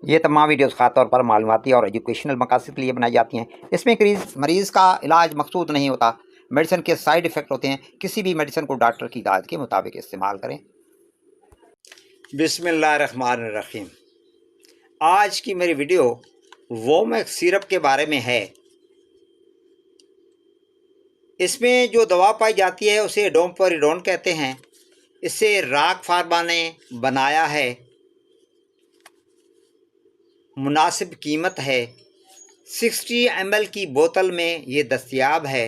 ये तमाम वीडियोस ख़ास तौर पर मालूमाती और एजुकेशनल मकासद के लिए बनाई जाती हैं। इसमें मरीज़ का इलाज मकसूद नहीं होता, मेडिसिन के साइड इफ़ेक्ट होते हैं। किसी भी मेडिसिन को डॉक्टर की हिदायत के मुताबिक इस्तेमाल करें। बिस्मिल्लाहिर्रहमानिर्रहीम। आज की मेरी वीडियो वोमेक्स सिरप के बारे में है। इसमें जो दवा पाई जाती है उसे डोमपेरिडोन कहते हैं। इसे रॉक फार्मा ने बनाया है। मुनासिब कीमत है। 60 ml की बोतल में ये दस्तयाब है।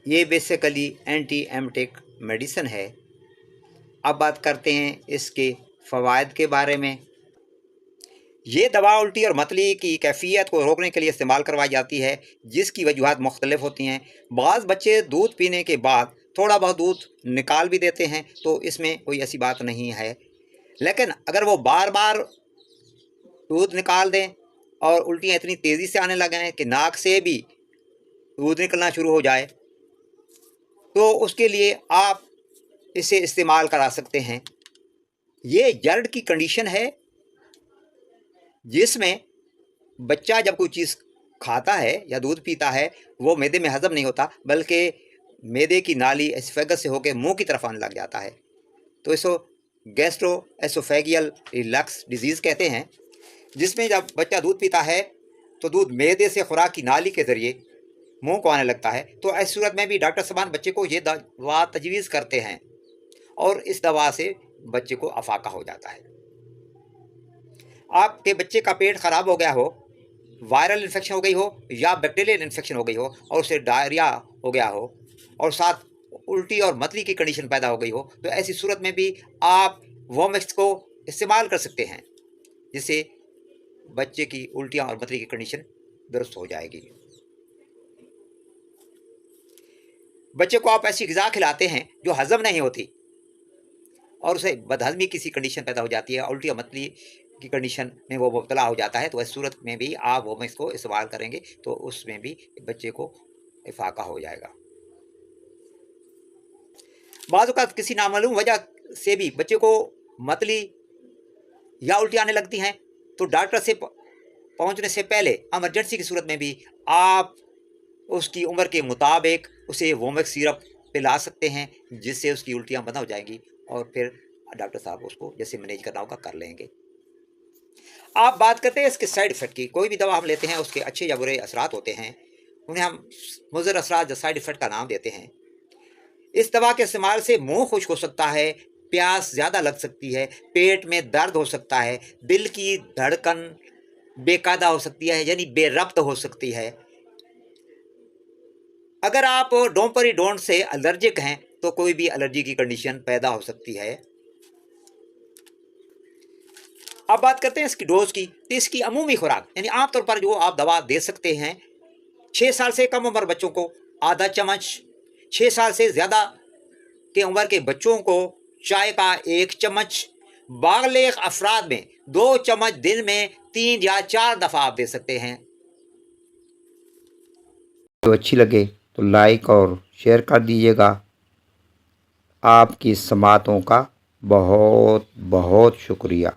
ये बेसिकली एंटी एमेटिक मेडिसिन है। अब बात करते हैं इसके फ़वाइद के बारे में। ये दवा उल्टी और मतली की कैफियत को रोकने के लिए इस्तेमाल करवाई जाती है, जिसकी वजूहात मुख्तलिफ होती हैं। बाज़ बच्चे दूध पीने के बाद थोड़ा बहुत दूध निकाल भी देते हैं, तो इसमें कोई ऐसी बात नहीं है। लेकिन अगर वो बार बार दूध निकाल दें और उल्टियाँ इतनी तेज़ी से आने लगें कि नाक से भी दूध निकलना शुरू हो जाए, तो उसके लिए आप इसे इस्तेमाल करा सकते हैं। ये जर्ड की कंडीशन है, जिसमें बच्चा जब कोई चीज़ खाता है या दूध पीता है, वो मैदे में हज़म नहीं होता, बल्कि मैदे की नाली एसोफेगस से होकर मुंह की तरफ आने लग जाता है। तो इसको गैस्ट्रो एसोफेगियल रिफ्लक्स डिजीज़ कहते हैं, जिसमें जब बच्चा दूध पीता है तो दूध मैदे से खुराक की नाली के ज़रिए मुंह को आने लगता है। तो ऐसी सूरत में भी डॉक्टर साहब बच्चे को ये दवा तजवीज़ करते हैं और इस दवा से बच्चे को अफाका हो जाता है। आपके बच्चे का पेट ख़राब हो गया हो, वायरल इन्फेक्शन हो गई हो या बैक्टीरियल इन्फेक्शन हो गई हो और उसे डायरिया हो गया हो और साथ उल्टी और मतली की कंडीशन पैदा हो गई हो, तो ऐसी सूरत में भी आप वोमेक्स को इस्तेमाल कर सकते हैं, जिससे बच्चे की उल्टियाँ और मतली की कंडीशन दुरुस्त हो जाएगी। बच्चे को आप ऐसी ग़िज़ा खिलाते हैं जो हज़म नहीं होती और उसे बदहज़मी किसी कंडीशन पैदा हो जाती है, उल्टी और मतली की कंडीशन में वो मुब्तला हो जाता है, तो इस सूरत में भी आप वोमेक्स को इस्तेमाल करेंगे तो उसमें भी बच्चे को इफाका हो जाएगा। बाज़ औक़ात किसी नामालूम वजह से भी बच्चे को मतली या उल्टी आने लगती हैं, तो डॉक्टर से पहुंचने से पहले इमरजेंसी की सूरत में भी आप उसकी उम्र के मुताबिक उसे वोमेक्स सिरप पिला सकते हैं, जिससे उसकी उल्टियाँ बंद हो जाएंगी और फिर डॉक्टर साहब उसको जैसे मैनेज करना होगा कर लेंगे। आप बात करते हैं इसके साइड इफ़ेक्ट की। कोई भी दवा हम लेते हैं उसके अच्छे या बुरे असरात होते हैं, उन्हें हम मुज़र असरात या साइड इफ़ेक्ट का नाम देते हैं। इस दवा के इस्तेमाल से मुंह खुश्क हो सकता है, प्यास ज़्यादा लग सकती है, पेट में दर्द हो सकता है, दिल की धड़कन बेकायदा हो सकती है, यानी बेरब्त हो सकती है। अगर आप डोमपेरिडोन से एलर्जिक हैं तो कोई भी एलर्जी की कंडीशन पैदा हो सकती है। अब बात करते हैं इसकी डोज की। तो इसकी अमूमी खुराक यानी आमतौर पर जो आप दवा दे सकते हैं, 6 साल से कम उम्र बच्चों को आधा चम्मच, 6 साल से ज़्यादा के उम्र के बच्चों को चाय का 1 चम्मच, बालिग अफराद में 2 चम्मच दिन में 3 या 4 दफ़ा आप दे सकते हैं। तो अच्छी लगे तो लाइक और शेयर कर दीजिएगा। आपकी समातों का बहुत बहुत शुक्रिया।